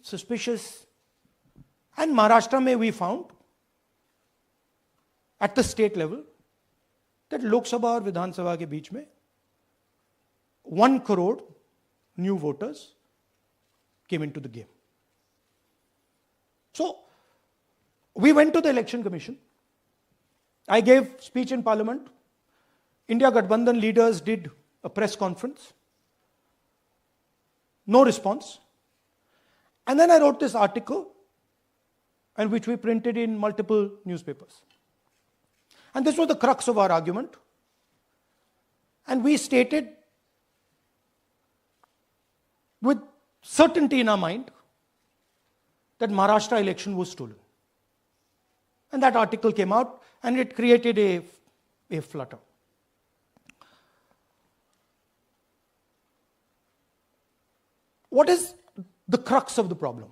suspicious. And Maharashtra mein we found, at the state level, that Lok Sabha और Vidhan Sabha के बीच में 1 crore new voters came into the game. So, we went to the Election Commission. I gave speech in Parliament. India Gathbandhan leaders did a press conference. No response. And then I wrote this article, and which we printed in multiple newspapers. And this was the crux of our argument. And we stated with certainty in our mind that Maharashtra election was stolen. And that article came out, and it created a flutter. What is the crux of the problem?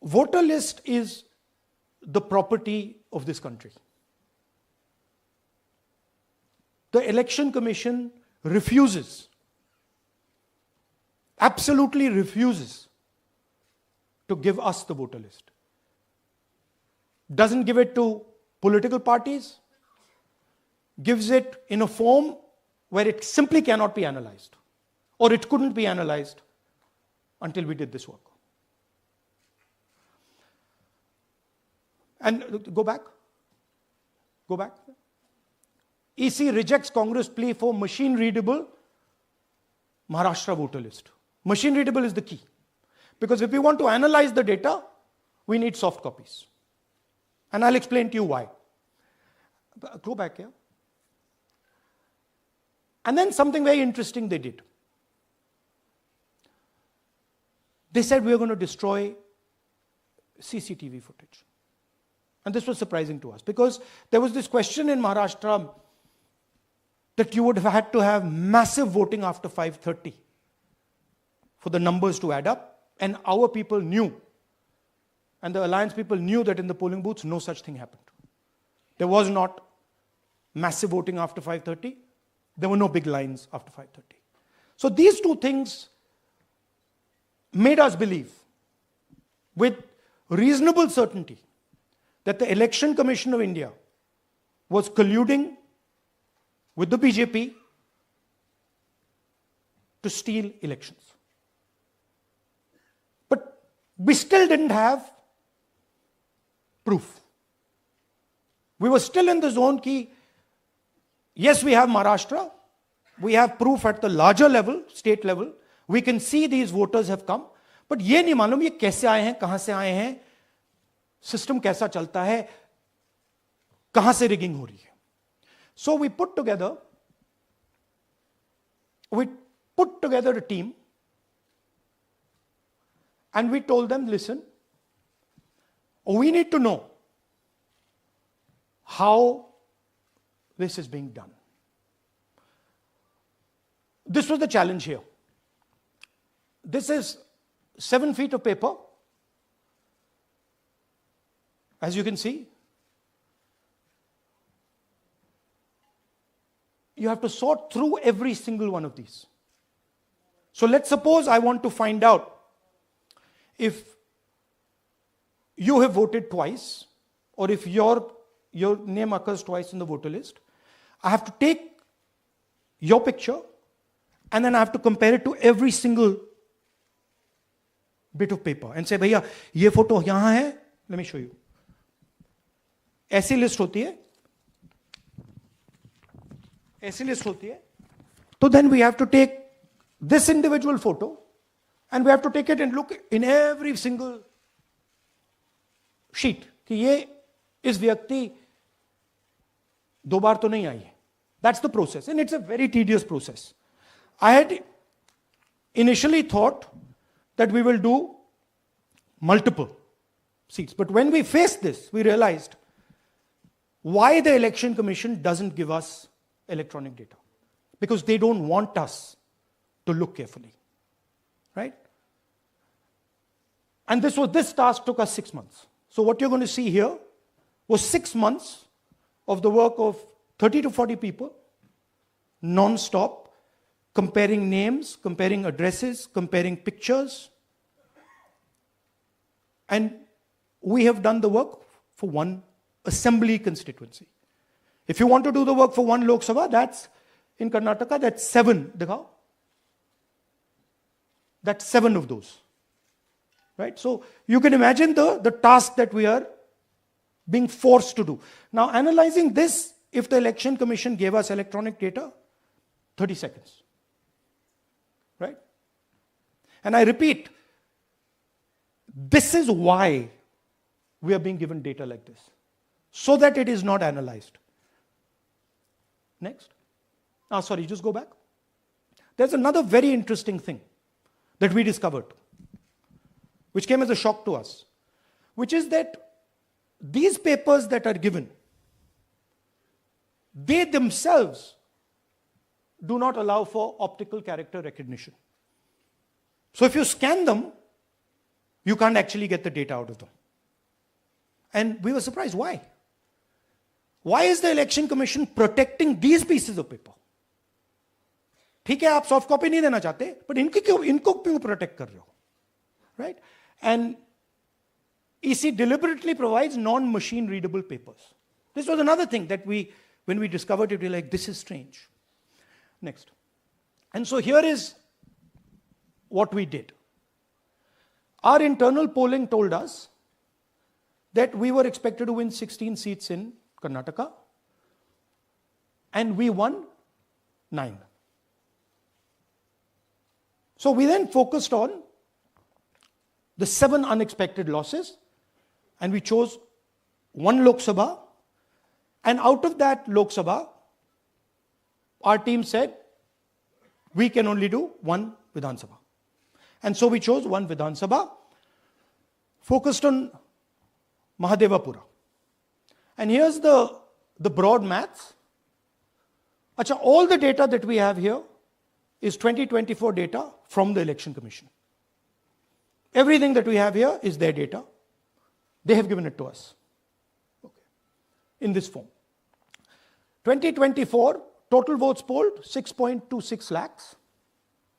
Voter list is the property of this country. The Election Commission refuses, absolutely refuses, to give us the voter list. Doesn't give it to political parties, gives it in a form where it simply cannot be analyzed, or it couldn't be analyzed until we did this work. And go back. EC rejects Congress plea for machine-readable Maharashtra voter list. Machine-readable is the key. Because if we want to analyze the data, we need soft copies. And I'll explain to you why. Go back here. And then something very interesting they did. They said we are going to destroy CCTV footage. And this was surprising to us because there was this question in Maharashtra that you would have had to have massive voting after 5:30 for the numbers to add up. And our people knew, and the alliance people knew that in the polling booths, no such thing happened. There was not massive voting after 5:30. There were no big lines after 5:30. So these two things made us believe with reasonable certainty that the Election Commission of India was colluding with the BJP to steal elections. But we still didn't have proof. We were still in the zone ki, yes, we have Maharashtra, we have proof at the larger level, state level, we can see these voters have come, but ये नहीं मालूम ये कैसे आए हैं, कहां से आए हैं, सिस्टम कैसा चलता है, कहां से रिगिंग हो रही है. So we put together a team and we told them, listen, we need to know how this is being done. This was the challenge here. This is 7 feet of paper. As you can see, you have to sort through every single one of these. So let's suppose I want to find out if you have voted twice or if your name occurs twice in the voter list. I have to take your picture and then I have to compare it to every single bit of paper and say, भैया ये photo यहां है, let me show you. ऐसी list होती है, ऐसी list होती है. So then we have to take this individual photo and we have to take it and look in every single sheet कि ये इस व्यक्ति दो बार तो नहीं आई है. That's the process and it's a very tedious process. I had initially thought that we will do multiple seats, but when we faced this, we realized why the Election Commission doesn't give us electronic data. Because they don't want us to look carefully. Right? And this task took us 6 months. So what you're going to see here was 6 months of the work of 30 to 40 people, non-stop, comparing names, comparing addresses, comparing pictures. And we have done the work for one assembly constituency. If you want to do the work for one Lok Sabha, that's in Karnataka, that's 7. Dikhao. That's 7 of those. Right? So you can imagine the task that we are being forced to do. Now, analyzing this, if the Election Commission gave us electronic data, 30 seconds. Right? And I repeat, this is why we are being given data like this, so that it is not analyzed. Next. Sorry, just go back. There's another very interesting thing that we discovered, which came as a shock to us, which is that these papers that are given, they themselves do not allow for optical character recognition. So if you scan them, you can't actually get the data out of them. And we were surprised. Why? Why is the Election Commission protecting these pieces of paper? ठीक है, आप soft copy नहीं देना चाहते, but इनको क्यों protect कर रहे हो? Right? And EC deliberately provides non-machine readable papers. This was another thing that when we discovered it, we were like, this is strange. Next. And so here is what we did. Our internal polling told us that we were expected to win 16 seats in Karnataka, and we won 9. So we then focused on the 7 unexpected losses, and we chose 1 Lok Sabha, and out of that Lok Sabha, our team said, we can only do 1 Vidhan Sabha. And so we chose 1 Vidhan Sabha, focused on Mahadevapura. And here's the broad maths. Achha, all the data that we have here is 2024 data from the Election Commission. Everything that we have here is their data. They have given it to us. Okay. In this form. 2024, total votes polled, 6.26 lakhs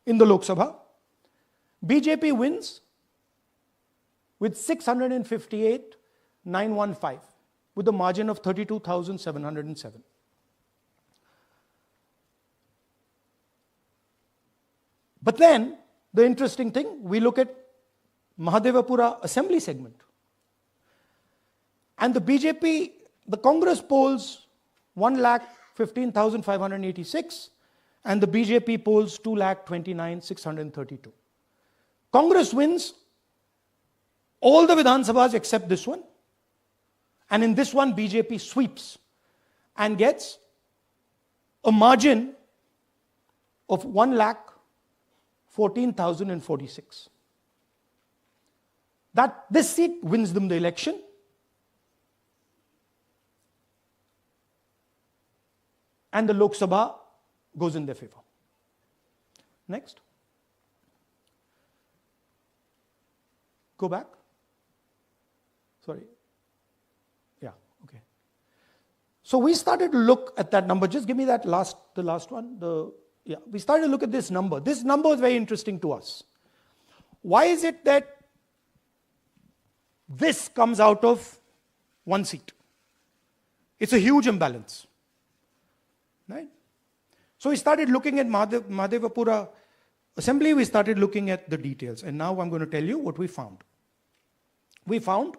in the Lok Sabha. BJP wins with 658,915 with a margin of 32,707. But then, the interesting thing, we look at Mahadevapura assembly segment. And the BJP, the Congress polls 1,15,586 and the BJP polls 2,29,632. Congress wins all the Vidhan Sabhas except this one. And in this one, BJP sweeps and gets a margin of 1,14,046. This seat wins them the election. And the Lok Sabha goes in their favor. Next. Go back. Sorry. Yeah, okay. So we started to look at that number. Just give me the last one. We started to look at this number. This number is very interesting to us. Why is it that this comes out of 1 seat? It's a huge imbalance. Right? So we started looking at Mahadevapura assembly, we started looking at the details. And now I'm going to tell you what we found. We found